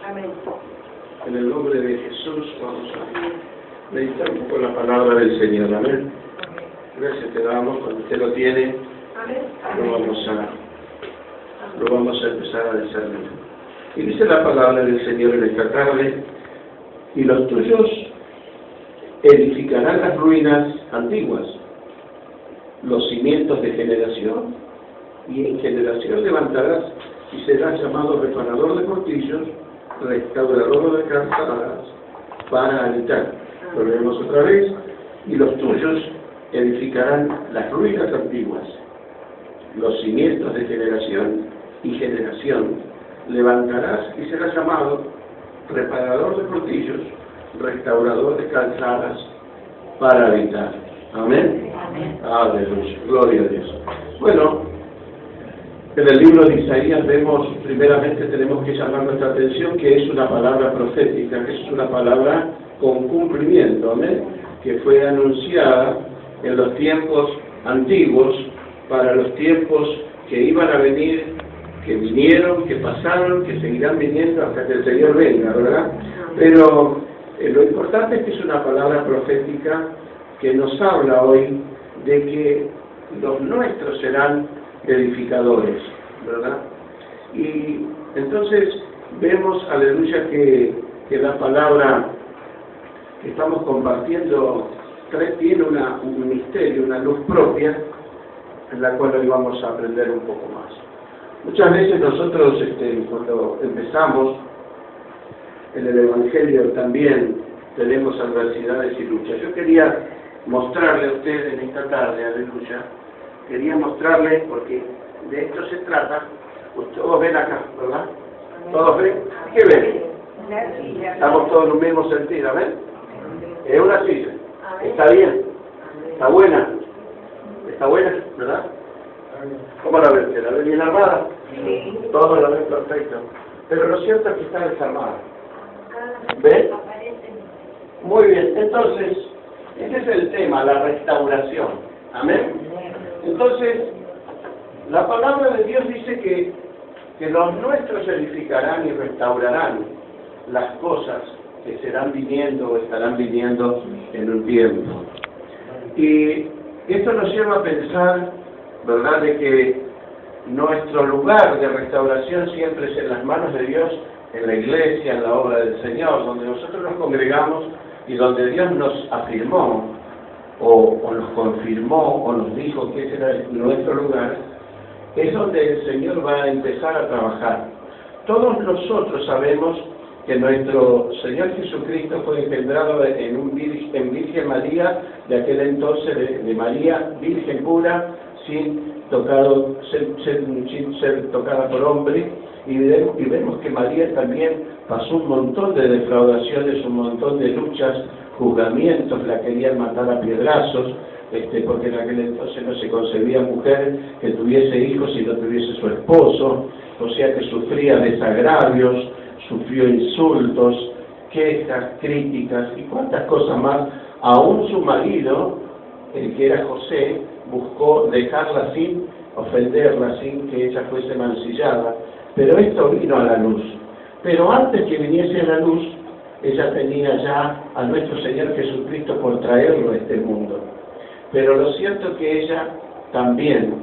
Amén. En el nombre de Jesús vamos a meditar un poco la palabra del Señor. Amén. Gracias te damos. Cuando usted lo tiene, lo vamos a empezar a discernir. Y dice la palabra del Señor en esta tarde: y los tuyos edificarán las ruinas antiguas, los cimientos de generación, y en generación levantarás y serás llamado reparador de portillos, restaurador de calzadas, para habitar. Lo leemos otra vez: y los tuyos edificarán las ruinas antiguas, los cimientos de generación y generación levantarás y serás llamado reparador de portillos, restaurador de calzadas, para habitar. Amén. Amén. Aleluya. Gloria a Dios. Bueno, en el libro de Isaías vemos, primeramente tenemos que llamar nuestra atención que es una palabra profética, que es una palabra con cumplimiento, amén, que fue anunciada en los tiempos antiguos, para los tiempos que iban a venir, que vinieron, que pasaron, que seguirán viniendo hasta que el Señor venga, ¿verdad? Pero lo importante es que es una palabra profética que nos habla hoy de que los nuestros serán edificadores, ¿verdad? Y entonces vemos, aleluya, que la palabra que estamos compartiendo tiene un misterio, una luz propia, en la cual hoy vamos a aprender un poco más. Muchas veces nosotros, cuando empezamos en el Evangelio, también tenemos adversidades y luchas. Yo quería mostrarle a ustedes en esta tarde, aleluya, quería mostrarle, porque de esto se trata. Todos ven acá, ¿verdad? ¿Todos ven? ¿Qué ven? Estamos todos en un mismo sentido, ¿ven? Es una silla. ¿Está bien? ¿Está buena? ¿Está buena? ¿Verdad? ¿Cómo la ven? ¿La ven bien armada? Sí. Todos la ven perfecto. Pero lo cierto es que está desarmada. ¿Ven? Muy bien. Entonces, ese es el tema, la restauración. Amén. Entonces, la palabra de Dios dice que los nuestros edificarán y restaurarán las cosas que serán viniendo o estarán viniendo en un tiempo. Y esto nos lleva a pensar, ¿verdad?, de que nuestro lugar de restauración siempre es en las manos de Dios, en la iglesia, en la obra del Señor, donde nosotros nos congregamos y donde Dios nos afirmó o nos confirmó o nos dijo que ese era nuestro lugar, es donde el Señor va a empezar a trabajar. Todos nosotros sabemos que nuestro Señor Jesucristo fue engendrado en Virgen María, de aquel entonces de María, virgen pura, sin ser tocada por hombre, y vemos que María también pasó un montón de defraudaciones, un montón de luchas, juzgamientos, la querían matar a piedrazos, porque en aquel entonces no se concebía mujer que tuviese hijos si no tuviese su esposo, o sea que sufría desagravios, sufrió insultos, quejas, críticas y cuántas cosas más. Aún su marido, el que era José, buscó dejarla sin ofenderla, sin que ella fuese mancillada, pero esto vino a la luz. Pero antes que viniese a la luz, ella tenía ya a nuestro Señor Jesucristo por traerlo a este mundo. Pero lo cierto es que ella también,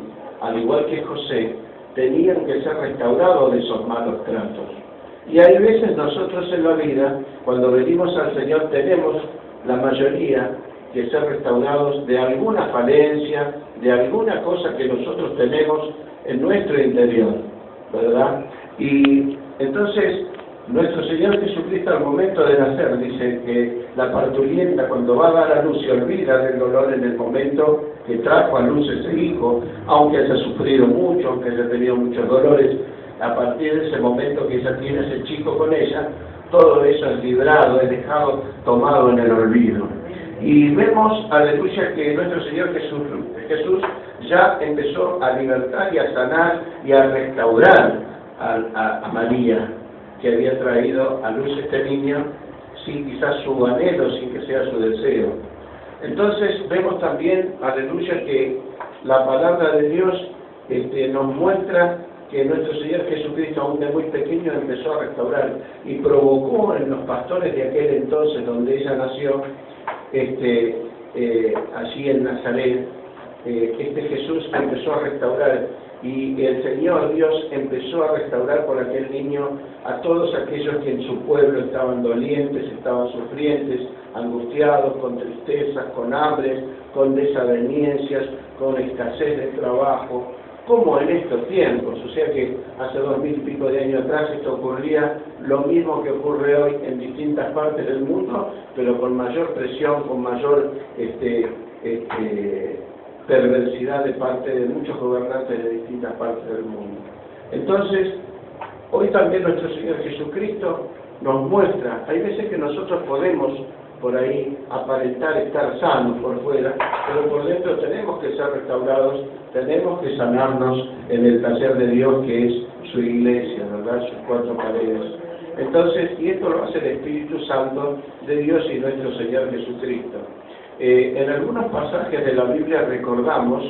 al igual que José, tenían que ser restaurados de esos malos tratos. Y hay veces nosotros en la vida, cuando venimos al Señor, tenemos la mayoría que ser restaurados de alguna falencia, de alguna cosa que nosotros tenemos en nuestro interior, ¿verdad? Y entonces, nuestro Señor Jesucristo al momento de nacer, dice que la parturienta cuando va a dar a luz se olvida del dolor en el momento que trajo a luz ese hijo, aunque haya sufrido mucho, aunque haya tenido muchos dolores. A partir de ese momento que ella tiene ese chico con ella, todo eso es librado, es dejado, tomado en el olvido. Y vemos, aleluya, que nuestro Señor Jesús ya empezó a libertar y a sanar y a restaurar a María, que había traído a luz este niño sin quizás su anhelo, sin que sea su deseo. Entonces vemos también, aleluya, que la palabra de Dios nos muestra que nuestro Señor Jesucristo, aún de muy pequeño, empezó a restaurar y provocó en los pastores de aquel entonces donde ella nació, allí en Nazaret, Jesús empezó a restaurar, y el Señor Dios empezó a restaurar por aquel niño a todos aquellos que en su pueblo estaban dolientes, estaban sufrientes, angustiados, con tristezas, con hambres, con desavenencias, con escasez de trabajo, como en estos tiempos. O sea que hace 2000 y pico de años atrás esto ocurría lo mismo que ocurre hoy en distintas partes del mundo, pero con mayor presión, con mayor perversidad de parte de muchos gobernantes de distintas partes del mundo. Entonces, hoy también nuestro Señor Jesucristo nos muestra, hay veces que nosotros podemos por ahí aparentar estar sanos por fuera, pero por dentro tenemos que ser restaurados, tenemos que sanarnos en el taller de Dios que es su iglesia, ¿verdad? Sus 4 paredes. Entonces, y esto lo hace el Espíritu Santo de Dios y nuestro Señor Jesucristo. En algunos pasajes de la Biblia recordamos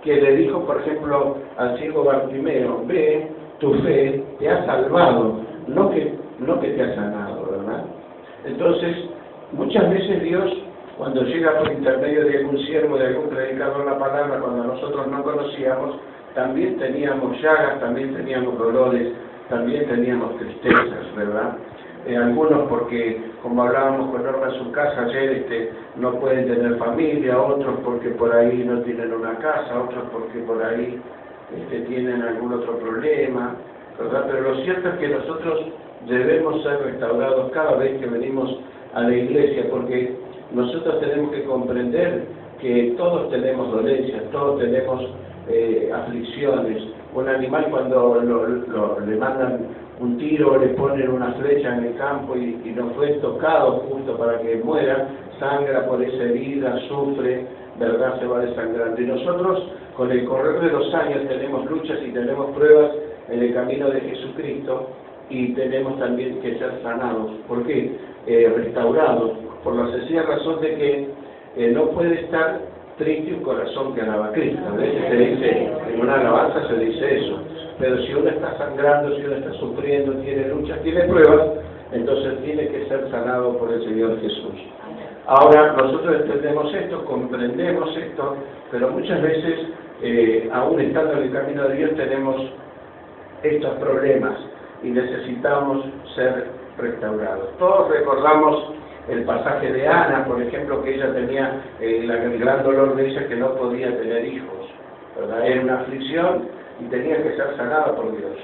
que le dijo, por ejemplo, al ciego Bartimeo: ve, tu fe te ha salvado, no que te ha sanado, ¿verdad? Entonces, muchas veces Dios, cuando llega por intermedio de algún siervo, de algún predicador la palabra, cuando nosotros no conocíamos, también teníamos llagas, también teníamos dolores, también teníamos tristezas, ¿verdad? Algunos porque, como hablábamos con Norma en su casa ayer, no pueden tener familia, otros porque por ahí no tienen una casa, otros porque por ahí tienen algún otro problema, ¿verdad? Pero lo cierto es que nosotros debemos ser restaurados cada vez que venimos a la iglesia, porque nosotros tenemos que comprender que todos tenemos dolencias, todos tenemos aflicciones. Un animal, cuando le mandan un tiro, le ponen una flecha en el campo y no fue tocado justo para que muera, sangra por esa herida, sufre, ¿verdad? Se va desangrando. Y nosotros, con el correr de los años, tenemos luchas y tenemos pruebas en el camino de Jesucristo, y tenemos también que ser sanados. ¿Por qué? Restaurados, por la sencilla razón de que no puede estar triste un corazón que alaba a Cristo. A veces se dice, en una alabanza se dice eso, pero si uno está sangrando, si uno está sufriendo, tiene luchas, tiene pruebas, entonces tiene que ser sanado por el Señor Jesús. Ahora, nosotros entendemos esto, comprendemos esto, pero muchas veces, aún estando en el camino de Dios, tenemos estos problemas y necesitamos ser restaurados. Todos recordamos el pasaje de Ana, por ejemplo, que ella tenía el gran dolor de ella, que no podía tener hijos, ¿verdad? Era una aflicción y tenía que ser sanada por Dios.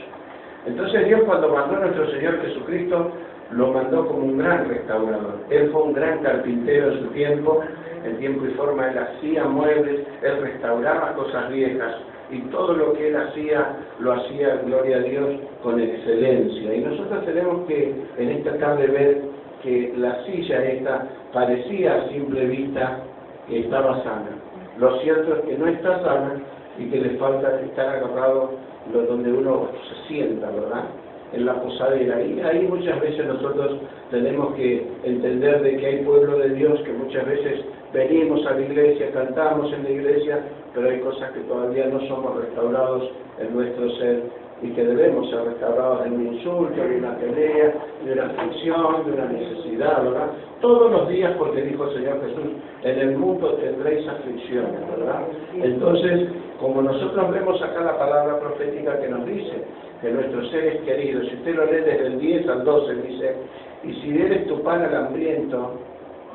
Entonces Dios, cuando mandó a nuestro Señor Jesucristo, lo mandó como un gran restaurador. Él fue un gran carpintero en su tiempo, en tiempo y forma. Él hacía muebles, él restauraba cosas viejas, y todo lo que él hacía, lo hacía, gloria a Dios, con excelencia. Y nosotros tenemos que en esta tarde ver que la silla esta parecía a simple vista que estaba sana. Lo cierto es que no está sana y que le falta estar agarrado donde uno se sienta, ¿verdad? En la posadera. Y ahí muchas veces nosotros tenemos que entender de que hay pueblo de Dios que muchas veces venimos a la iglesia, cantamos en la iglesia, pero hay cosas que todavía no somos restaurados en nuestro ser, y que debemos ser restaurados de un insulto, de una pelea, de una aflicción, de una necesidad, ¿verdad? Todos los días, porque dijo el Señor Jesús, en el mundo tendréis aflicciones, ¿verdad? Entonces, como nosotros vemos acá la palabra profética que nos dice que nuestros seres queridos, si usted lo lee desde el 10 al 12, dice: y si dieres tu pan al hambriento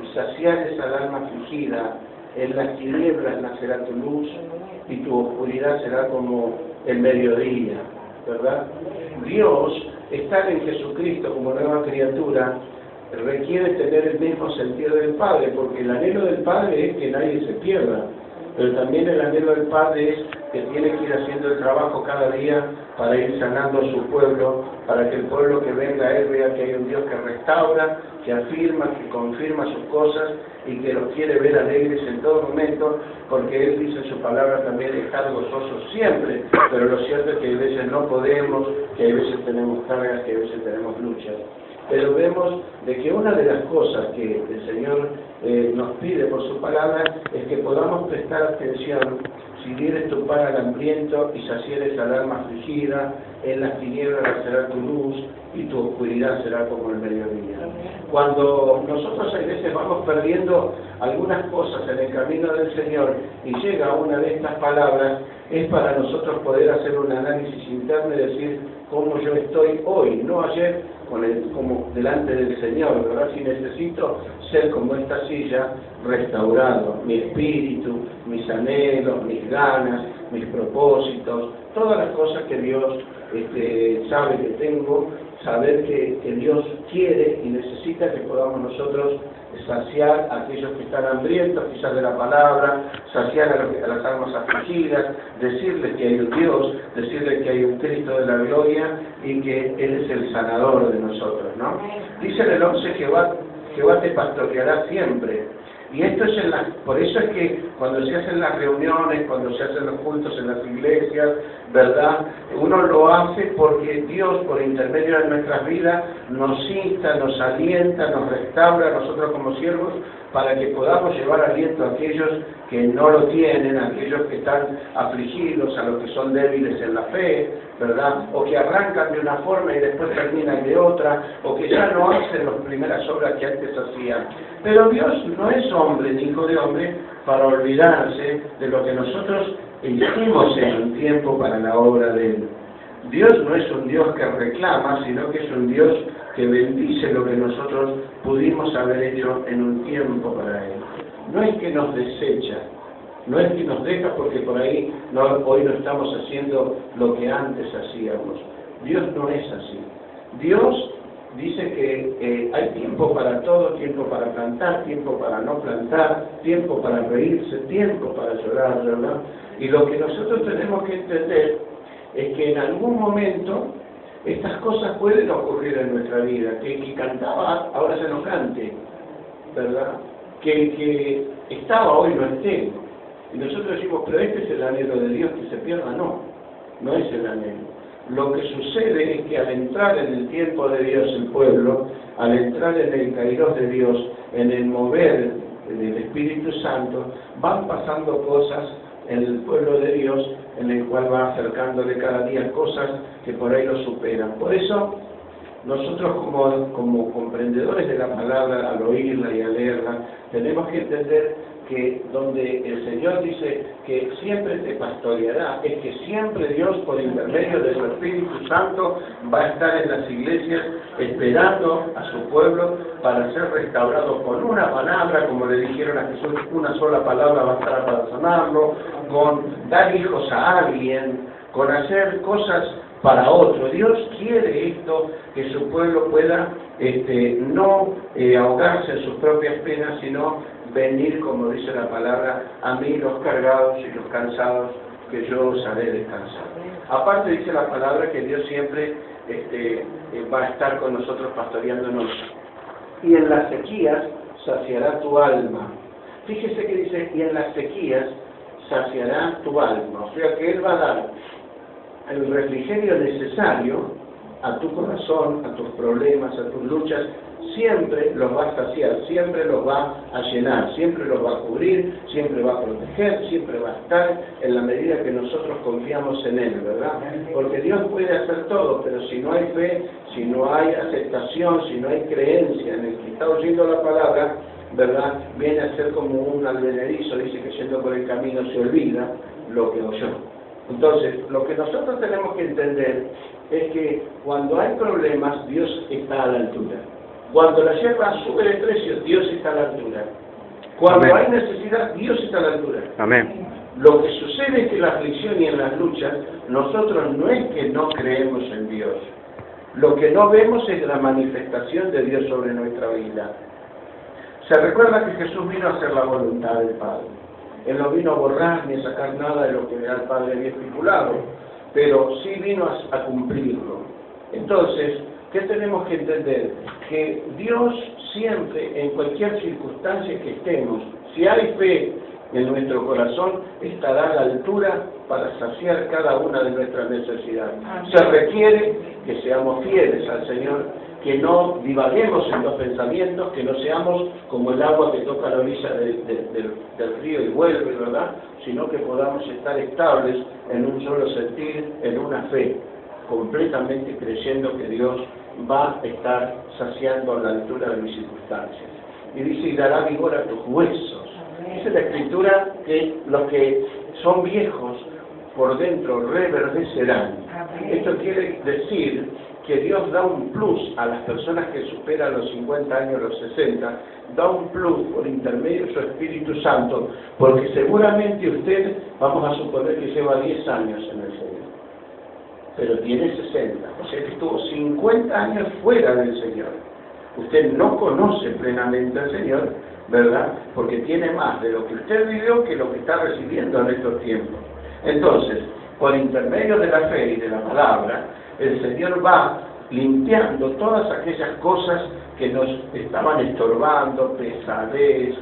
y saciares al alma afligida, en las tinieblas nacerá tu luz y tu oscuridad será como el mediodía, ¿verdad? Dios, estar en Jesucristo como nueva criatura, requiere tener el mismo sentido del Padre, porque el anhelo del Padre es que nadie se pierda, pero también el anhelo del Padre es que tiene que ir haciendo el trabajo cada día para ir sanando a su pueblo, para que el pueblo que venga a él vea que hay un Dios que restaura, que afirma, que confirma sus cosas y que los quiere ver alegres en todo momento, porque él dice en su palabra también estar gozosos siempre, pero lo cierto es que a veces no podemos, que a veces tenemos cargas, que a veces tenemos luchas. Pero vemos de que una de las cosas que el Señor nos pide por su palabra es que podamos prestar atención. si dieres tu pan al hambriento y sacieres al alma afligida, en las tinieblas será tu luz y tu oscuridad será como el mediodía. Cuando nosotros a veces vamos perdiendo algunas cosas en el camino del Señor y llega una de estas palabras, es para nosotros poder hacer un análisis interno y decir cómo yo estoy hoy, no ayer, como delante del Señor, ¿verdad? Si necesito ser como esta silla, restaurado, mi espíritu, mis anhelos, mis ganas, mis propósitos, todas las cosas que Dios sabe que tengo, saber que Dios quiere y necesita que podamos nosotros saciar a aquellos que están hambrientos, quizás de la palabra, saciar a las almas afligidas, decirles que hay un Dios, decirles que hay un Cristo de la gloria y que Él es el sanador de nosotros, ¿no? Dice en el 11, Jehová te pastoreará siempre. Y esto es por eso es que cuando se hacen las reuniones, cuando se hacen los cultos en las iglesias, ¿verdad? Uno lo hace porque Dios, por intermedio de nuestras vidas, nos insta, nos alienta, nos restaura a nosotros como siervos, para que podamos llevar aliento a aquellos que no lo tienen, a aquellos que están afligidos, a los que son débiles en la fe, ¿verdad? O que arrancan de una forma y después terminan de otra, o que ya no hacen las primeras obras que antes hacían. Pero Dios no es hombre, ni hijo de hombre, para olvidarse de lo que nosotros hicimos en un tiempo para la obra de Él. Dios no es un Dios que reclama, sino que es un Dios que bendice lo que nosotros pudimos haber hecho en un tiempo para Él. No es que nos desecha, no es que nos deja porque por ahí hoy no estamos haciendo lo que antes hacíamos. Dios no es así. Dios dice que hay tiempo para todo, tiempo para plantar, tiempo para no plantar, tiempo para reírse, tiempo para llorar, ¿verdad? Y lo que nosotros tenemos que entender es que en algún momento estas cosas pueden ocurrir en nuestra vida, que cantaba, ahora ya no cante, ¿verdad? Que estaba, hoy no esté. Y nosotros decimos, pero este es el anhelo de Dios, que se pierda. No es el anhelo. Lo que sucede es que al entrar en el tiempo de Dios el pueblo, al entrar en el kairos de Dios, en el mover del Espíritu Santo, van pasando cosas en el pueblo de Dios, en el cual va acercándole cada día cosas que por ahí lo superan. Por eso, nosotros como comprendedores de la palabra, al oírla y al leerla, tenemos que entender que donde el Señor dice que siempre te pastoreará, es que siempre Dios, por intermedio de su Espíritu Santo, va a estar en las iglesias esperando a su pueblo para ser restaurado con una palabra, como le dijeron a Jesús, una sola palabra bastará para sanarlo, con dar hijos a alguien, con hacer cosas para otro. Dios quiere esto, que su pueblo pueda no ahogarse en sus propias penas, sino venir, como dice la palabra, a mí los cargados y los cansados, que yo os haré descansar. Aparte dice la palabra que Dios siempre va a estar con nosotros pastoreándonos. Y en las sequías saciará tu alma. Fíjese que dice, y en las sequías saciará tu alma. O sea que Él va a dar el refrigerio necesario a tu corazón, a tus problemas, a tus luchas. Siempre los va a saciar, siempre los va a llenar, siempre los va a cubrir, siempre va a proteger, siempre va a estar en la medida que nosotros confiamos en Él, ¿verdad? Porque Dios puede hacer todo, pero si no hay fe, si no hay aceptación, si no hay creencia en el que está oyendo la palabra, ¿verdad? Viene a ser como un albenerizo, dice que yendo por el camino se olvida lo que oyó. Entonces, lo que nosotros tenemos que entender es que cuando hay problemas, Dios está a la altura. Cuando la yerba sube de precio, Dios está a la altura. Cuando hay necesidad, Dios está a la altura. Amén. Lo que sucede es que en la aflicción y en las luchas, nosotros no es que no creemos en Dios. Lo que no vemos es la manifestación de Dios sobre nuestra vida. Se recuerda que Jesús vino a hacer la voluntad del Padre. Él no vino a borrar ni a sacar nada de lo que el Padre había estipulado, pero sí vino a cumplirlo. Entonces, ¿qué tenemos que entender? Que Dios siempre, en cualquier circunstancia que estemos, si hay fe en nuestro corazón, estará a la altura para saciar cada una de nuestras necesidades. Se requiere que seamos fieles al Señor que no divaguemos en los pensamientos, que no seamos como el agua que toca la orilla del río y vuelve, ¿verdad? Sino que podamos estar estables en un solo sentir, en una fe, completamente creyendo que Dios va a estar saciando a la altura de mis circunstancias. Y dice, y dará vigor a tus huesos. Dice la Escritura que los que son viejos por dentro reverdecerán. Esto quiere decir que Dios da un plus a las personas que superan los 50 años, los 60, da un plus por intermedio de su Espíritu Santo, porque seguramente usted, vamos a suponer que lleva 10 años en el Señor, pero tiene 60, o sea que estuvo 50 años fuera del Señor. Usted no conoce plenamente al Señor, ¿verdad? Porque tiene más de lo que usted vivió que lo que está recibiendo en estos tiempos. Entonces, por intermedio de la fe y de la palabra, el Señor va limpiando todas aquellas cosas que nos estaban estorbando, pesadez,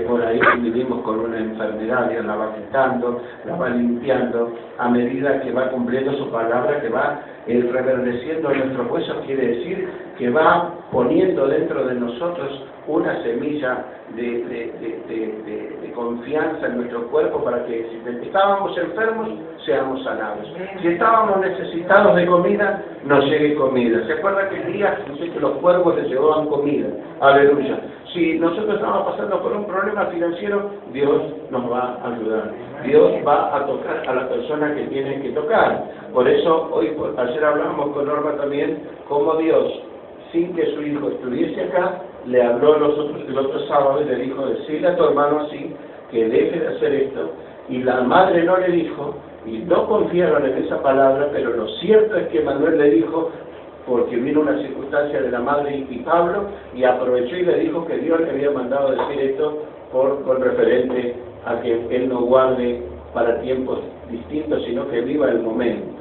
por ahí vivimos con una enfermedad, Dios la va quitando, la va limpiando, a medida que va cumpliendo su palabra, que va reverdeciendo nuestros huesos, quiere decir que va poniendo dentro de nosotros una semilla de confianza en nuestro cuerpo para que si estábamos enfermos, seamos sanados. Si estábamos necesitados de comida, nos llegue comida. ¿Se acuerda que el día que los cuervos les llevaban comida? Aleluya. Si nosotros estamos pasando por un problema financiero, Dios nos va a ayudar. Dios va a tocar a la persona que tiene que tocar. Por eso, ayer hablábamos con Norma también, como Dios, sin que su hijo estuviese acá, le habló el otro sábado y le dijo, decirle a tu hermano así, que deje de hacer esto, y la madre no le dijo, y no confiaron en esa palabra, pero lo cierto es que Manuel le dijo, porque vino una circunstancia de la madre y Pablo, y aprovechó y le dijo que Dios le había mandado decir esto con referente a que él no guarde para tiempos distintos, sino que viva el momento.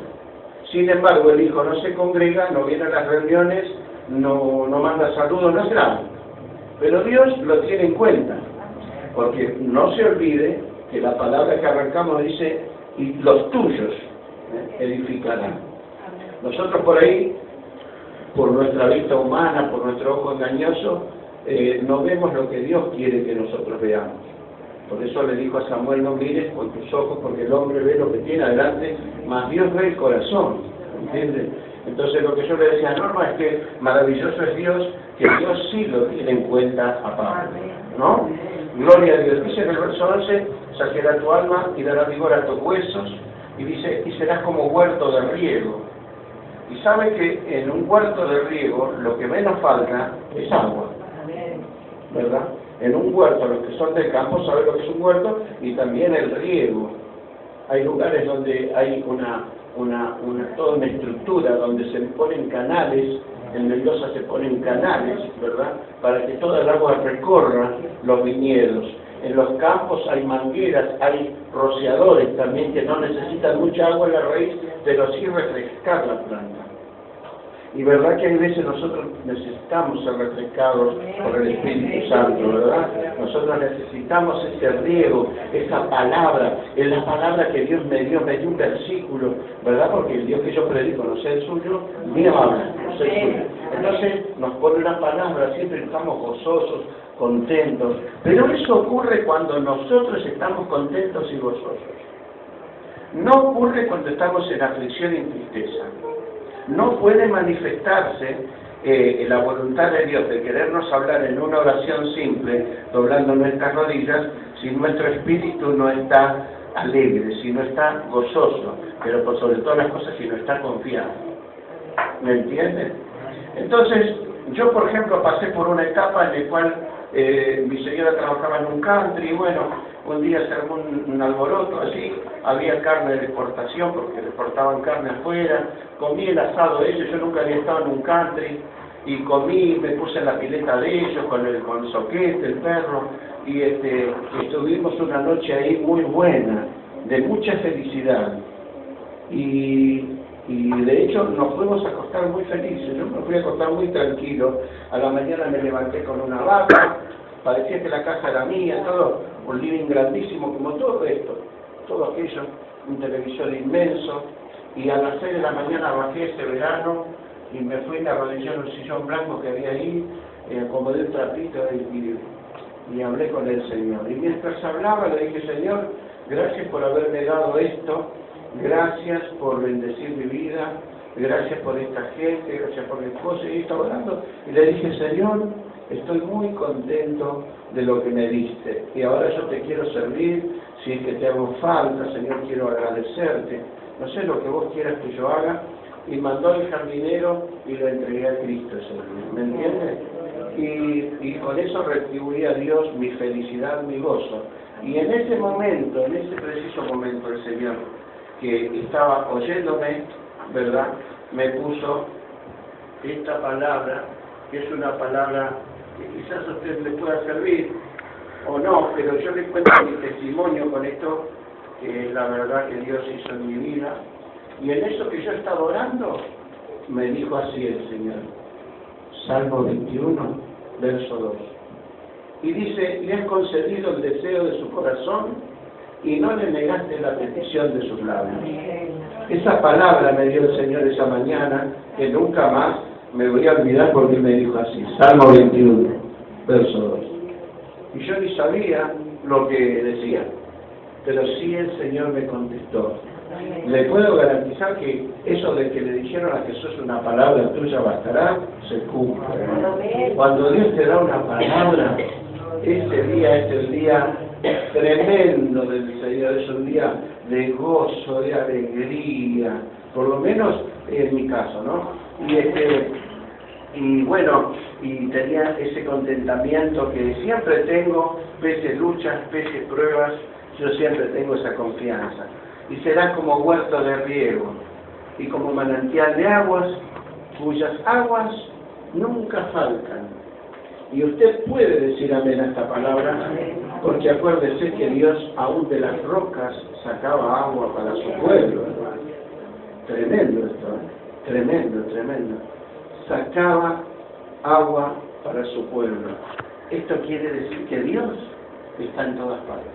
Sin embargo, el hijo no se congrega, no viene a las reuniones, no manda saludos, no hace nada. Pero Dios lo tiene en cuenta, porque no se olvide que la palabra que arrancamos dice, y los tuyos edificarán. Nosotros por ahí, por nuestra vista humana, por nuestro ojo engañoso, no vemos lo que Dios quiere que nosotros veamos. Por eso le dijo a Samuel, no mires con tus ojos, porque el hombre ve lo que tiene adelante, mas Dios ve el corazón, ¿entiendes? Entonces lo que yo le decía a Norma es que maravilloso es Dios, que Dios sí lo tiene en cuenta a Pablo, ¿no? Gloria a Dios. Dice en el verso 11, saciará tu alma y dará vigor a tus huesos, y dice, y serás como huerto de riego. Y sabe que en un huerto de riego lo que menos falta es agua, ¿verdad? En un huerto, los que son del campo saben lo que es un huerto, y también el riego. Hay lugares donde hay toda una estructura donde se ponen canales, en Mendoza se ponen canales, ¿verdad? Para que toda el agua recorra los viñedos. En los campos hay mangueras, hay rociadores también que no necesitan mucha agua en la raíz, pero sí refrescar la planta. Y verdad que hay veces nosotros necesitamos ser refrescados por el Espíritu Santo, ¿verdad? Nosotros necesitamos ese riego, esa palabra, es la palabra que Dios me dio un versículo, ¿verdad? Porque el Dios que yo predico no sé el suyo, ni habla, no sé el suyo. Entonces nos pone una palabra, siempre estamos gozosos, contentos, pero eso ocurre cuando nosotros estamos contentos y gozosos. No ocurre cuando estamos en aflicción y en tristeza. No puede manifestarse la voluntad de Dios de querernos hablar en una oración simple, doblando nuestras rodillas, si nuestro espíritu no está alegre, si no está gozoso, pero por sobre todas las cosas, si no está confiado. ¿Me entienden? Entonces, yo por ejemplo pasé por una etapa en la cual mi señora trabajaba en un country, y bueno, un día se armó un alboroto allí, había carne de exportación porque exportaban carne afuera, comí el asado de ellos, yo nunca había estado en un country, y comí, me puse en la pileta de ellos con el soquete, el perro, y estuvimos una noche ahí muy buena, de mucha felicidad, y de hecho nos fuimos a acostar muy felices. Yo me fui a acostar muy tranquilo, a la mañana me levanté con una vaca, parecía que la casa era mía, todo, un living grandísimo como todo esto, todo aquello, un televisor inmenso, y a las 6 de la mañana bajé ese verano, y me fui, me arrodillé en un sillón blanco que había ahí, acomodé un trapito y hablé con el Señor. Y mientras hablaba le dije, Señor, gracias por haberme dado esto, gracias por bendecir mi vida, gracias por esta gente, gracias por mi esposa. Y estaba orando y le dije, Señor, estoy muy contento de lo que me diste y ahora yo te quiero servir. Si es que te hago falta, Señor, quiero agradecerte. No sé lo que vos quieras que yo haga. Y mandó al jardinero y lo entregué a Cristo ese día. ¿Me entiendes? Y con eso retribuí a Dios mi felicidad, mi gozo. Y en ese momento, en ese preciso momento, el Señor, que estaba oyéndome, ¿verdad?, me puso esta palabra, que es una palabra que quizás a usted le pueda servir, o no, pero yo le cuento mi testimonio con esto, que es la verdad que Dios hizo en mi vida. Y en eso que yo estaba orando, me dijo así el Señor, Salmo 21, verso 2. Y dice, le has concedido el deseo de su corazón y no le negaste la petición de sus labios. Esa palabra me dio el Señor esa mañana, que nunca más me voy a olvidar porque me dijo así, Salmo 21, verso 2. Y yo ni sabía lo que decía, pero sí el Señor me contestó. Le puedo garantizar que eso de que le dijeron a Jesús una palabra tuya bastará, se cumple. Cuando Dios te da una palabra, ese día es el día tremendo del Señor, es un día de gozo, de alegría, por lo menos en mi caso, ¿no? Y bueno, y tenía ese contentamiento que siempre tengo, pese luchas, pese pruebas, yo siempre tengo esa confianza. Y será como huerto de riego y como manantial de aguas, cuyas aguas nunca faltan. Y usted puede decir amén a esta palabra, porque acuérdese que Dios aún de las rocas sacaba agua para su pueblo, hermano. Tremendo esto, ¿eh? Tremendo, tremendo. Sacaba agua para su pueblo. Esto quiere decir que Dios está en todas partes.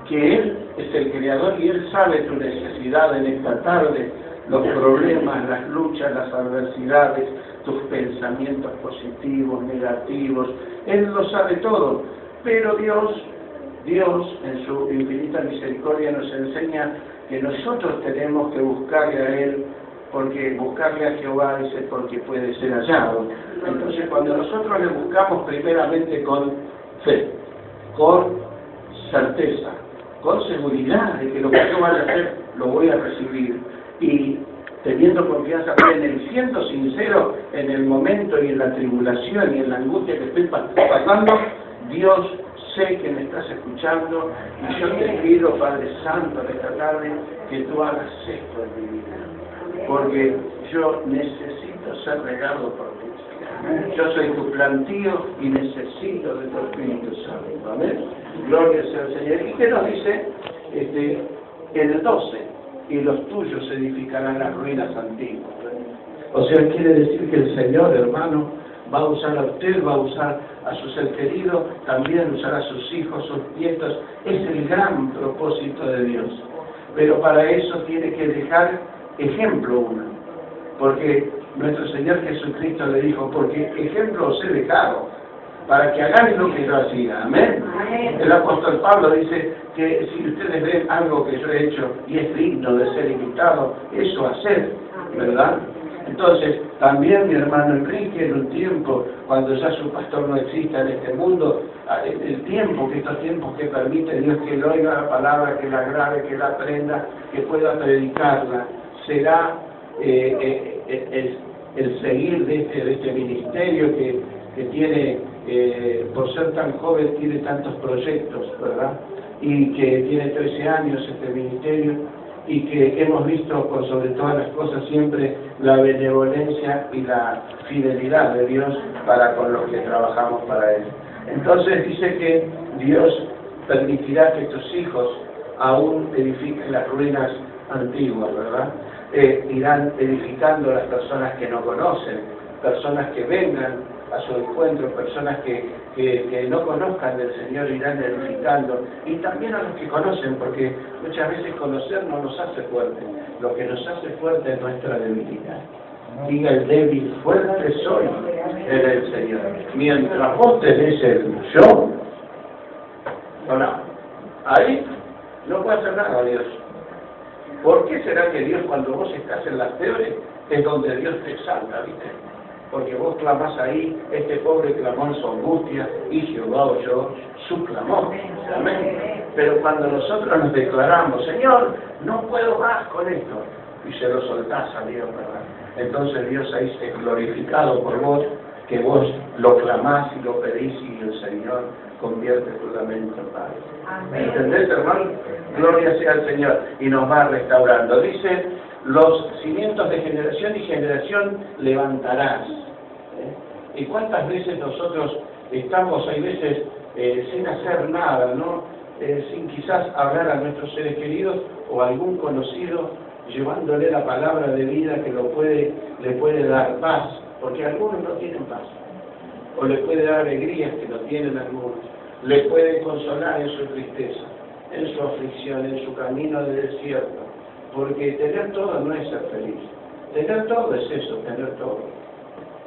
Que Él es el Creador y Él sabe tu necesidad en esta tarde, los problemas, las luchas, las adversidades, tus pensamientos positivos, negativos. Él lo sabe todo. Pero Dios en su infinita misericordia nos enseña que nosotros tenemos que buscarle a Él, porque buscarle a Jehová dice porque puede ser hallado. Entonces cuando nosotros le buscamos primeramente con fe, con certeza, con seguridad de que lo que yo vaya a hacer lo voy a recibir, y teniendo confianza plena y siendo sincero en el momento y en la tribulación y en la angustia que estoy pasando, Dios, sé que me estás escuchando y yo te pido, Padre Santo, de esta tarde, que tú hagas esto en mi vida, porque yo necesito ser regado por ti. Yo soy tu plantío y necesito de tu Espíritu Santo. Amén. Gloria sea al Señor. ¿Y qué nos dice? En el 12, y los tuyos edificarán las ruinas antiguas. O sea, quiere decir que el Señor, hermano, va a usar a usted, va a usar a su ser querido, también usará a sus hijos, sus nietos. Es el gran propósito de Dios. Pero para eso tiene que dejar ejemplo uno. Porque nuestro Señor Jesucristo le dijo, porque ejemplo os he dejado, para que hagáis lo que yo hacía. Amén. El apóstol Pablo dice que si ustedes ven algo que yo he hecho y es digno de ser imitado, eso hacer, ¿verdad? Entonces, también mi hermano Enrique, en un tiempo, cuando ya su pastor no exista en este mundo, el tiempo, que estos tiempos que permite Dios que él oiga la palabra, que la grabe, que la aprenda, que pueda predicarla, será el seguir de este ministerio que tiene, por ser tan joven, tiene tantos proyectos, ¿verdad? Y que tiene 13 años este ministerio, y que hemos visto, por sobre todas las cosas, siempre la benevolencia y la fidelidad de Dios para con los que trabajamos para Él. Entonces dice que Dios permitirá que tus hijos aún edifiquen las ruinas antiguas, ¿verdad? Irán edificando las personas que no conocen, personas que vengan a su encuentro, personas que no conozcan del Señor irán edificando, y también a los que conocen, porque muchas veces conocer no nos hace fuertes, lo que nos hace fuerte es nuestra debilidad. Diga el débil, fuerte soy en el Señor. Mientras vos tenés el yo, no, ahí no puede hacer nada Dios. ¿Por qué será que Dios, cuando vos estás en las peores, es donde Dios te exalta, viste? Porque vos clamás ahí, este pobre clamó en su angustia, y Jehová oyó su clamor. Amén. Pero cuando nosotros nos declaramos, Señor, no puedo más con esto, y se lo soltás a Dios, ¿verdad? Entonces Dios ahí se glorificado por vos, que vos lo clamás y lo pedís, y el Señor convierte tu lamento en paz. ¿Entendés, hermano? Gloria sea al Señor, y nos va restaurando. Dice, los cimientos de generación y generación levantarás. ¿Y cuántas veces nosotros estamos, hay veces, sin hacer nada, ¿no? Sin quizás hablar a nuestros seres queridos o a algún conocido, llevándole la palabra de vida que le puede dar paz, porque algunos no tienen paz, o le puede dar alegrías que no tienen algunos, le puede consolar en su tristeza, en su aflicción, en su camino de desierto, porque tener todo no es ser feliz, tener todo es eso, tener todo,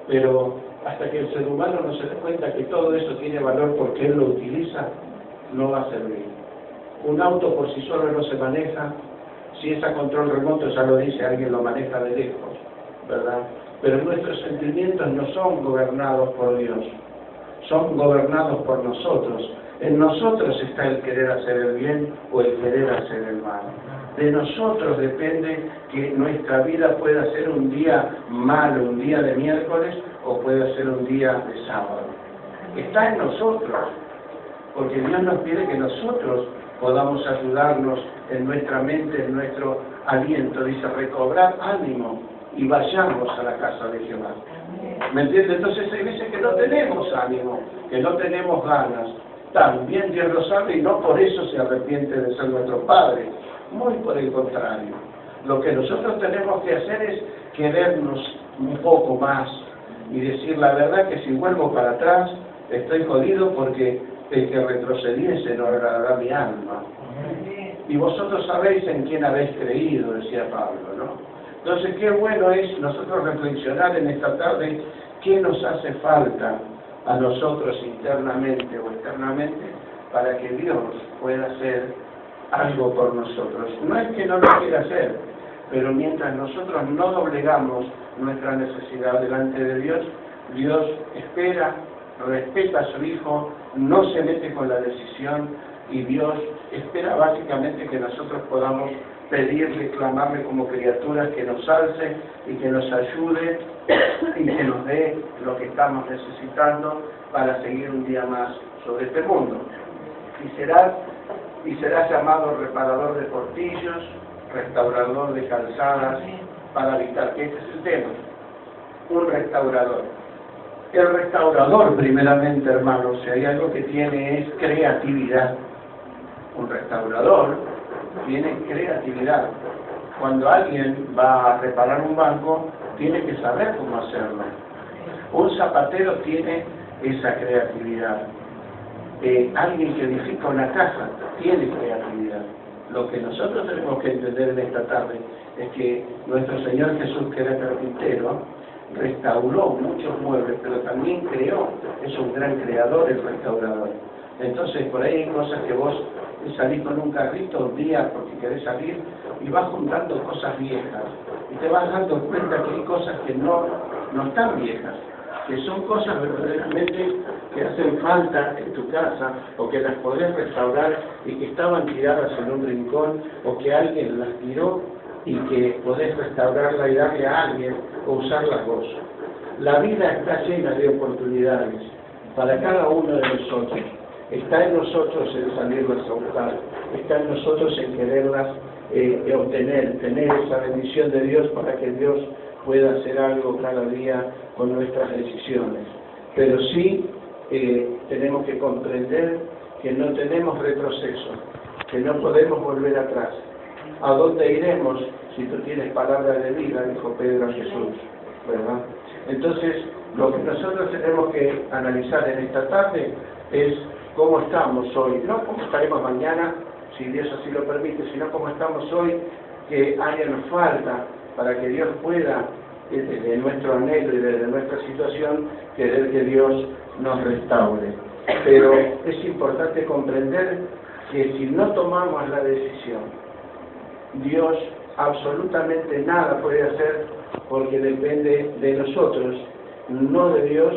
pero hasta que el ser humano no se dé cuenta que todo eso tiene valor porque él lo utiliza, no va a servir. Un auto por sí solo no se maneja, si es a control remoto, ya lo dice, alguien lo maneja de lejos, ¿verdad? Pero nuestros sentimientos no son gobernados por Dios, son gobernados por nosotros. En nosotros está el querer hacer el bien o el querer hacer el mal. De nosotros depende que nuestra vida pueda ser un día malo, un día de miércoles, o puede ser un día de sábado. Está en nosotros, porque Dios nos pide que nosotros podamos ayudarnos en nuestra mente, en nuestro aliento. Dice, recobrar ánimo y vayamos a la casa de Jehová. ¿Me entiendes? Entonces hay veces que no tenemos ánimo, que no tenemos ganas. También Dios lo sabe y no por eso se arrepiente de ser nuestro Padre. Muy por el contrario. Lo que nosotros tenemos que hacer es querernos un poco más y decir la verdad que si vuelvo para atrás estoy jodido porque el que retrocediese no agradará mi alma. Y vosotros sabéis en quién habéis creído, decía Pablo, ¿no? Entonces, qué bueno es nosotros reflexionar en esta tarde qué nos hace falta a nosotros internamente o externamente para que Dios pueda hacer algo por nosotros. No es que no lo quiera hacer, pero mientras nosotros no doblegamos nuestra necesidad delante de Dios, Dios espera, respeta a su Hijo, no se mete con la decisión, y Dios espera básicamente que nosotros podamos pedirle, clamarle como criaturas, que nos alce y que nos ayude y que nos dé lo que estamos necesitando para seguir un día más sobre este mundo. Y será llamado reparador de portillos, restaurador de calzadas, para habitar, que este es el tema, un restaurador. El restaurador, primeramente, hermanos, si hay algo que tiene es creatividad. Un restaurador tiene creatividad. Cuando alguien va a reparar un banco, tiene que saber cómo hacerlo. Un zapatero tiene esa creatividad. Alguien que edifica una casa tiene creatividad. Lo que nosotros tenemos que entender en esta tarde es que nuestro Señor Jesús, que era carpintero, restauró muchos muebles, pero también creó. Es un gran creador, el restaurador. Entonces, por ahí hay cosas que vos salís con un carrito un día porque querés salir y vas juntando cosas viejas. Y te vas dando cuenta que hay cosas que no están viejas, que son cosas verdaderamente que hacen falta en tu casa, o que las podés restaurar y que estaban tiradas en un rincón, o que alguien las tiró y que podés restaurarla y darle a alguien o usarlas vos. La vida está llena de oportunidades para cada uno de nosotros. Está en nosotros el salirlas a buscar, está en nosotros el quererlas obtener, tener esa bendición de Dios para que Dios pueda hacer algo cada día con nuestras decisiones. Pero sí tenemos que comprender que no tenemos retroceso, que no podemos volver atrás. ¿A dónde iremos si tú tienes palabra de vida?, dijo Pedro a Jesús, ¿verdad? Entonces, lo que nosotros tenemos que analizar en esta tarde es cómo estamos hoy, no cómo estaremos mañana, si Dios así lo permite, sino cómo estamos hoy, qué área nos falta para que Dios pueda desde nuestro anhelo y desde nuestra situación, querer que Dios nos restaure. Pero es importante comprender que si no tomamos la decisión, Dios absolutamente nada puede hacer, porque depende de nosotros, no de Dios,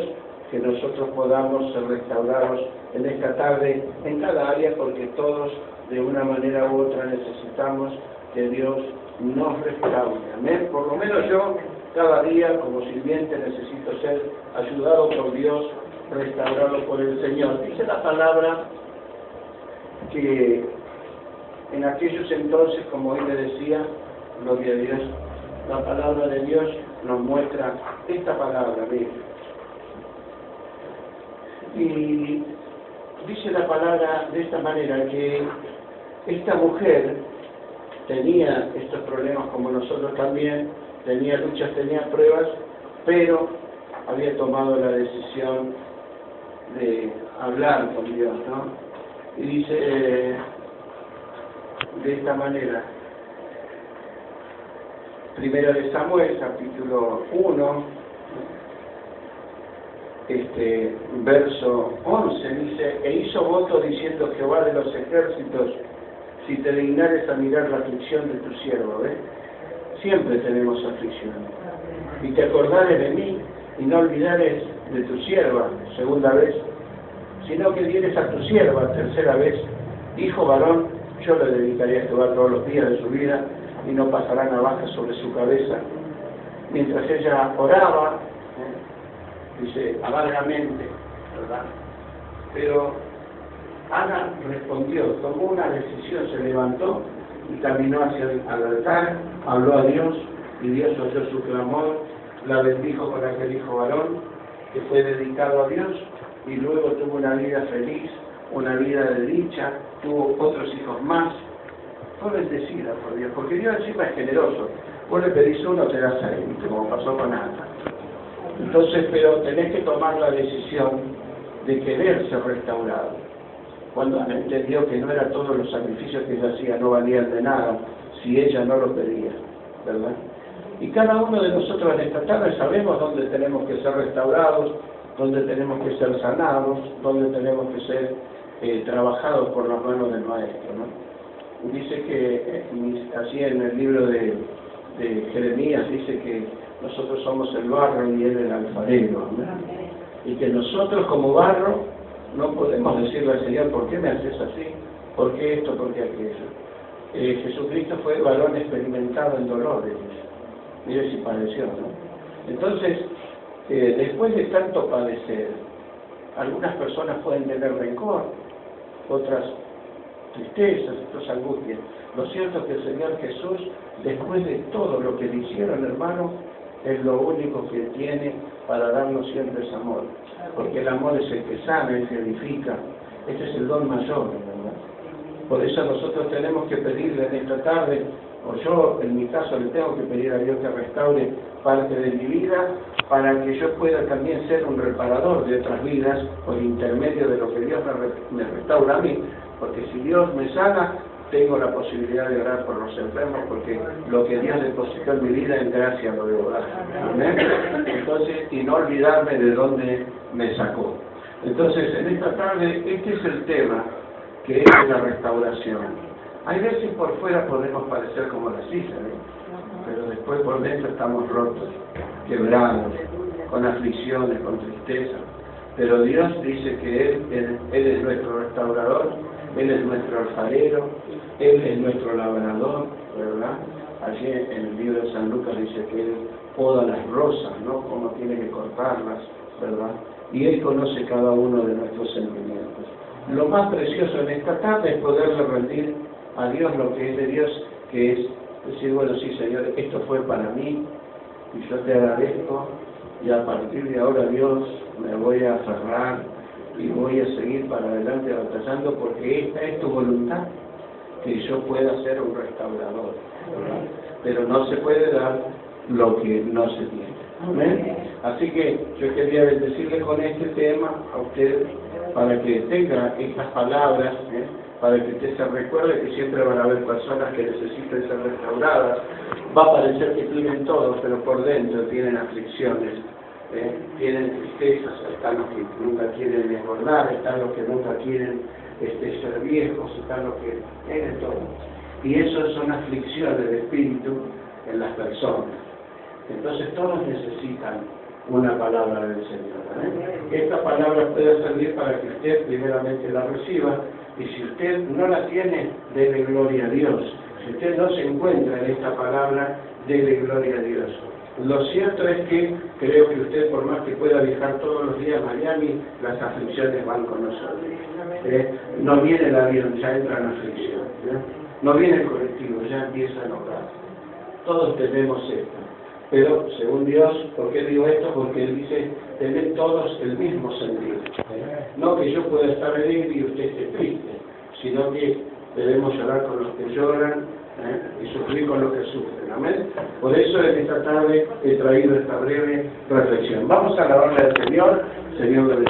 que nosotros podamos ser restaurados en esta tarde, en cada área, porque todos de una manera u otra necesitamos que Dios nos restaure. Amén. Por lo menos yo cada día como sirviente necesito ser ayudado por Dios, restaurado por el Señor. Dice la palabra que en aquellos entonces, como hoy le decía, gloria a Dios, la palabra de Dios nos muestra esta palabra, mire. Y dice la palabra de esta manera, que esta mujer tenía estos problemas como nosotros también, tenía luchas, tenía pruebas, pero había tomado la decisión de hablar con Dios, ¿no? Y dice de esta manera, Primera de Samuel, capítulo 1, verso 11, dice: e hizo voto diciendo: Jehová de los ejércitos, si te dignares a mirar la aflicción de tu siervo, ¿ves? Siempre tenemos aflicción. Y te acordares de mí, y no olvidares de tu sierva, segunda vez, sino que dieres a tu sierva, tercera vez, hijo varón, yo le dedicaré a Jehová todos los días de su vida, y no pasará navaja sobre su cabeza. Mientras ella oraba, dice, amargamente, ¿verdad? Pero Ana respondió, tomó una decisión, se levantó y caminó hacia el altar, habló a Dios, y Dios oyó su clamor, la bendijo con aquel hijo varón que fue dedicado a Dios, y luego tuvo una vida feliz, una vida de dicha, tuvo otros hijos más. Fue bendecida por Dios, porque Dios encima es generoso. Vos le pedís uno, te das a él, como pasó con Ana. Entonces, pero tenés que tomar la decisión de querer ser restaurado. Cuando Ana entendió que no era todos los sacrificios que ella hacía, no valían de nada, si ella no lo pedía, ¿verdad? Y cada uno de nosotros en esta tarde sabemos dónde tenemos que ser restaurados, dónde tenemos que ser sanados, dónde tenemos que ser trabajados por las manos del Maestro, ¿no? Dice que, así en el libro de Jeremías, dice que nosotros somos el barro y él el alfarero, ¿no? Y que nosotros como barro no podemos decirle al Señor: ¿por qué me haces así? ¿Por qué esto? ¿Por qué aquello? Jesucristo fue varón experimentado en dolores. Mire si padeció, ¿no? Entonces, después de tanto padecer, algunas personas pueden tener rencor, otras tristezas, otras angustias. Lo cierto es que el Señor Jesús, después de todo lo que le hicieron, hermano, es lo único que tiene para darnos siempre ese amor. Porque el amor es el que sana, el que edifica. Este es el don mayor, ¿verdad? Por eso nosotros tenemos que pedirle en esta tarde, o yo en mi caso le tengo que pedir a Dios que restaure parte de mi vida, para que yo pueda también ser un reparador de otras vidas por intermedio de lo que Dios me restaura a mí. Porque si Dios me sana, tengo la posibilidad de orar por los enfermos, porque lo que Dios depositó en mi vida en gracia lo debo dar. ¿Amén? Entonces, y no olvidarme de dónde me sacó. Entonces, en esta tarde, este es el tema, que es la restauración. Hay veces por fuera podemos parecer como la silla, ¿no? Pero después por dentro estamos rotos, quebrados, con aflicciones, con tristeza. Pero Dios dice que Él es nuestro restaurador, Él es nuestro alfarero, Él es nuestro labrador, ¿verdad? Allí en el libro de San Lucas dice que Él poda las rosas, ¿no? Cómo tiene que cortarlas, ¿verdad? Y Él conoce cada uno de nuestros sentimientos. Lo más precioso en esta tarde es poderle rendir a Dios lo que es de Dios, que es decir, bueno, sí, Señor, esto fue para mí, y yo te agradezco, y a partir de ahora, Dios, me voy a aferrar y voy a seguir para adelante batallando, porque esta es tu voluntad, que yo pueda ser un restaurador, ¿verdad? Pero no se puede dar lo que no se tiene. ¿Amén? Así que yo quería bendecirle con este tema a usted, para que tenga estas palabras, para que usted se recuerde que siempre van a haber personas que necesiten ser restauradas. va a parecer que tienen todo, pero por dentro tienen aflicciones, tienen tristezas, están los que nunca quieren engordar, están los que nunca quieren ser viejos, están los que tienen todo. Y eso son aflicciones de espíritu en las personas. Entonces todos necesitan una palabra del Señor. Esta palabra puede servir para que usted primeramente la reciba, y si usted no la tiene, dele gloria a Dios. Si usted no se encuentra en esta palabra, dele gloria a Dios. Lo cierto es que creo que usted, por más que pueda viajar todos los días a Miami, las aflicciones van con nosotros. No viene el avión, ya entra en aflicción. No viene el colectivo, ya empieza a enojar. Todos tenemos esto. Pero, según Dios, ¿por qué digo esto? Porque Él dice, tener todos el mismo sentido. No que yo pueda estar alegre y usted esté triste, sino que debemos llorar con los que lloran, y sufrir con los que sufren. Amén. Por eso en esta tarde he traído esta breve reflexión. Vamos a alabarle al Señor. Señor,